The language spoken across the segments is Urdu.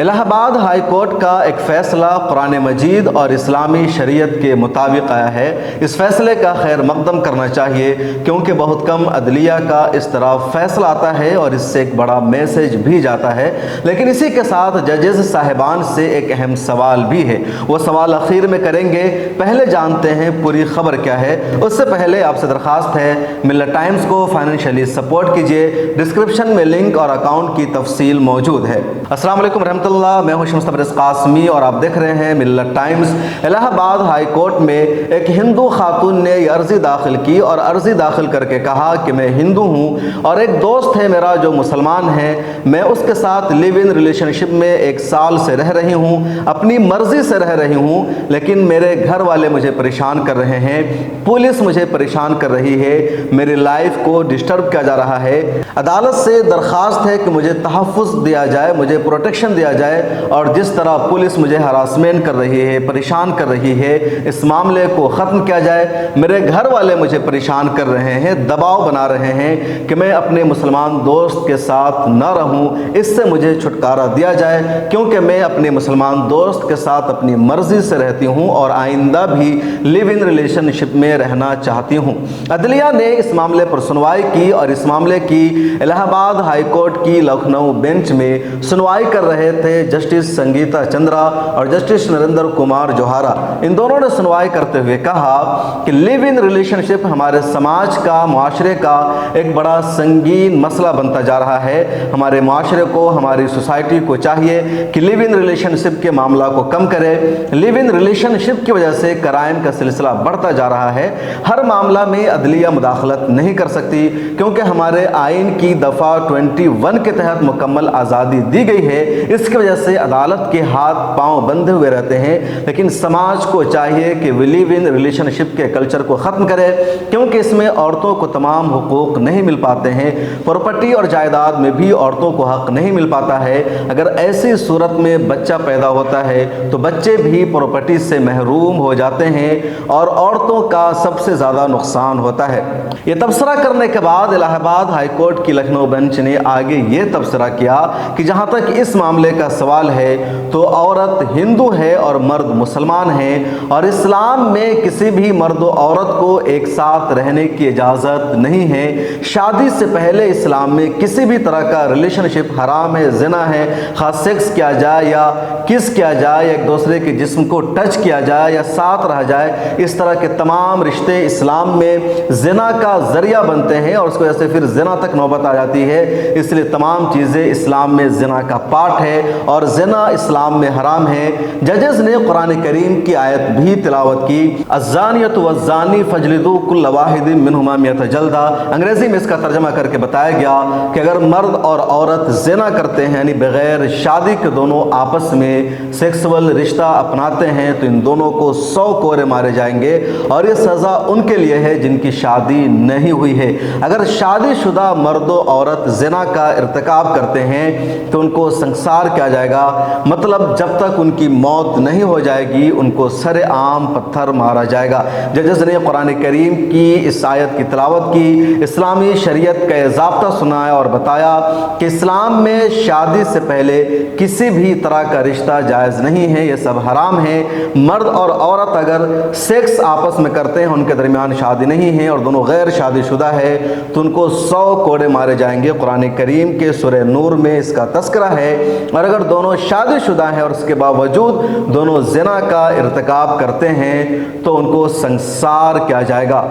الہ آباد ہائی کورٹ کا ایک فیصلہ قرآن مجید اور اسلامی شریعت کے مطابق آیا ہے۔ اس فیصلے کا خیر مقدم کرنا چاہیے کیونکہ بہت کم عدلیہ کا اس طرح فیصلہ آتا ہے اور اس سے ایک بڑا میسیج بھی جاتا ہے۔ لیکن اسی کے ساتھ ججز صاحبان سے ایک اہم سوال بھی ہے، وہ سوال اخیر میں کریں گے۔ پہلے جانتے ہیں پوری خبر کیا ہے۔ اس سے پہلے آپ سے درخواست ہے ملت ٹائمز کو فائنینشلی سپورٹ کیجیے۔ ڈسکرپشن میں لنک اور اکاؤنٹ کی تفصیل موجود ہے۔ السلام علیکم رحمۃ اللہ، میں ہوں شمس تبریز قاسمی اور آپ دیکھ رہے ہیں ملت ٹائمز۔ الہ آباد ہائی کورٹ میں ایک ہندو خاتون نے یہ عرضی داخل کی اور عرضی داخل کر کے کہا کہ میں ہندو ہوں اور ایک دوست ہے میرا جو مسلمان ہے، میں اس کے ساتھ لیو ان ریلیشن شپ میں 1 سال سے رہ رہی ہوں، اپنی مرضی سے رہ رہی ہوں، لیکن میرے گھر والے مجھے پریشان کر رہے ہیں، پولیس مجھے پریشان کر رہی ہے، میری لائف کو ڈسٹرب کیا جا رہا ہے۔ عدالت سے درخواست ہے کہ مجھے تحفظ دیا جائے، مجھے پروٹیکشن دیا جائے، اور جس طرح پولیس مجھے ہراسمنٹ کر رہی ہے، پریشان کر رہی ہے، اس معاملے کو ختم کیا جائے۔ میرے گھر والے مجھے پریشان کر رہے ہیں، دباؤ بنا رہے ہیں کہ میں اپنے مسلمان دوست کے ساتھ نہ رہوں، اس سے مجھے چھٹکارا دیا جائے کیونکہ میں اپنے مسلمان دوست کے ساتھ اپنی مرضی سے رہتی ہوں اور آئندہ بھی لیو ان ریلیشن شپ میں رہنا چاہتی ہوں۔ عدلیہ نے اس معاملے پر سنوائی کی اور اس معاملے کی الہ آباد ہائی کورٹ کی لکھنؤ بینچ میں سنوائی کر رہے تھے جسٹس سنگیتا چندرا اور جسٹس نریندر کمار جوہارا۔ ان دونوں نے سنوائی کرتے ہوئے کہا کہ لیو ان ریلیشن شپ ہمارے سماج کا، معاشرے کا ایک بڑا سنگین مسئلہ بنتا جا رہا ہے۔ ہمارے معاشرے کو، ہماری سوسائٹی کو چاہیے کہ لیو ان ریلیشن شپ کے معاملہ کو کم کرے۔ لیو ان ریلیشن شپ کی وجہ سے کرائم کا سلسلہ بڑھتا جا رہا ہے۔ ہر معاملہ میں عدلیہ مداخلت نہیں کر سکتی کیونکہ ہمارے آئین کی دفعہ 21 کے تحت مکمل آزادی دی گئی ہے۔ اس کی وجہ سے عدالت کے ہاتھ پاؤں بندھے ہوئے رہتے ہیں، لیکن سماج کو چاہیے کہ وہ لیو ان ریلیشن شپ کے کلچر کو ختم کرے کیونکہ اس میں عورتوں کو تمام حقوق نہیں مل پاتے ہیں۔ پراپرٹی اور جائیداد میں بھی عورتوں کو حق نہیں مل پاتا ہے۔ اگر ایسی صورت میں بچہ پیدا ہوتا ہے تو بچے بھی پراپرٹی سے محروم ہو جاتے ہیں اور عورتوں کا سب سے زیادہ نقصان ہوتا ہے۔ یہ تبصرہ کرنے کے بعد الہ آباد ہائی کورٹ کی لکھنؤ بینچ نے آگے یہ تبصرہ کیا کہ جہاں تک اس معاملے کا سوال ہے تو عورت ہندو ہے اور مرد مسلمان ہے، اور اسلام میں کسی بھی مرد و عورت کو ایک ساتھ رہنے کی اجازت نہیں ہے۔ شادی سے پہلے اسلام میں کسی بھی طرح کا ریلیشن شپ حرام ہے، زنا ہے، خاص سیکس کیا جائے یا کس کیا جائے، ایک دوسرے کے جسم کو ٹچ کیا جائے یا ساتھ رہا جائے، اس طرح کے تمام رشتے اسلام میں زنا کا ذریعہ بنتے ہیں اور اس کی وجہ سے پھر زنا تک نوبت آ جاتی ہے۔ اس لیے تمام چیزیں اسلام میں زنا کا پارٹ ہے اور زنا اسلام میں حرام ہے۔ ججز نے قرآن کریم کی آیت بھی تلاوت کی، الزانیۃ والزانی فاجلدوا کل واحد منہما 100 جلدہ۔ انگریزی میں اس کا ترجمہ کر کے بتایا گیا کہ اگر مرد اور عورت زنا کرتے ہیں یعنی بغیر شادی کے دونوں آپس میں سیکسول رشتہ اپناتے ہیں تو ان دونوں کو 100 کوڑے مارے جائیں گے، اور یہ سزا ان کے لیے ہے جن کی شادی نہیں ہوئی ہے۔ اگر شادی شدہ مرد و عورت زنا کا ارتکاب کرتے ہیں تو ان کو سنسار کیا جائے گا، مطلب جب تک ان کی موت نہیں ہو جائے گی ان کو سر عام پتھر مارا جائے گا۔ ججز نے قرآن کریم کی اس آیت کی تلاوت کی، اسلامی شریعت کا ضابطہ سنایا اور بتایا کہ اسلام میں شادی سے پہلے کسی بھی طرح کا رشتہ جائز نہیں ہے، یہ سب حرام ہے۔ مرد اور عورت اگر سیکس آپس میں کرتے ہیں، ان کے درمیان شادی نہیں ہے اور دونوں غیر شادی شدہ ہے تو ان کو 100 کوڑے مارے جائیں گے۔ قرآن کریم کے سورہ نور میں اس کا تذکرہ ہے، اور اگر دونوں شادی شدہ ہیں اور اس کے باوجود دونوں زنا کا ارتکاب کرتے ہیں تو ان کو سنسار کیا جائے گا۔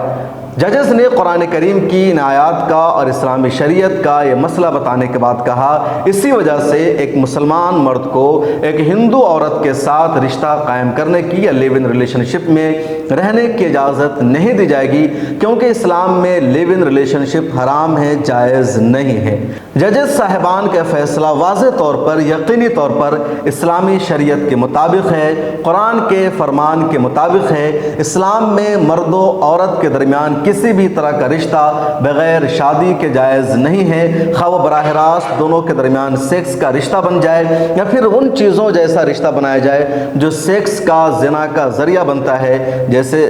ججز نے قرآن کریم کی ان آیات کا اور اسلامی شریعت کا یہ مسئلہ بتانے کے بعد کہا اسی وجہ سے ایک مسلمان مرد کو ایک ہندو عورت کے ساتھ رشتہ قائم کرنے کی یا لیو ان ریلیشن شپ میں رہنے کی اجازت نہیں دی جائے گی کیونکہ اسلام میں لیو ان ریلیشن شپ حرام ہے، جائز نہیں ہے۔ ججز صاحبان کا فیصلہ واضح طور پر، یقینی طور پر اسلامی شریعت کے مطابق ہے، قرآن کے فرمان کے مطابق ہے۔ اسلام میں مرد و عورت کے درمیان کسی بھی طرح کا رشتہ بغیر شادی کے جائز نہیں ہے، خواہ وہ براہ راست دونوں کے درمیان سیکس کا رشتہ بن جائے یا پھر ان چیزوں جیسا رشتہ بنایا جائے جو سیکس کا، زنا کا ذریعہ بنتا ہے، جیسے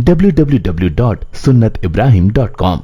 www.sunnatibrahim.com।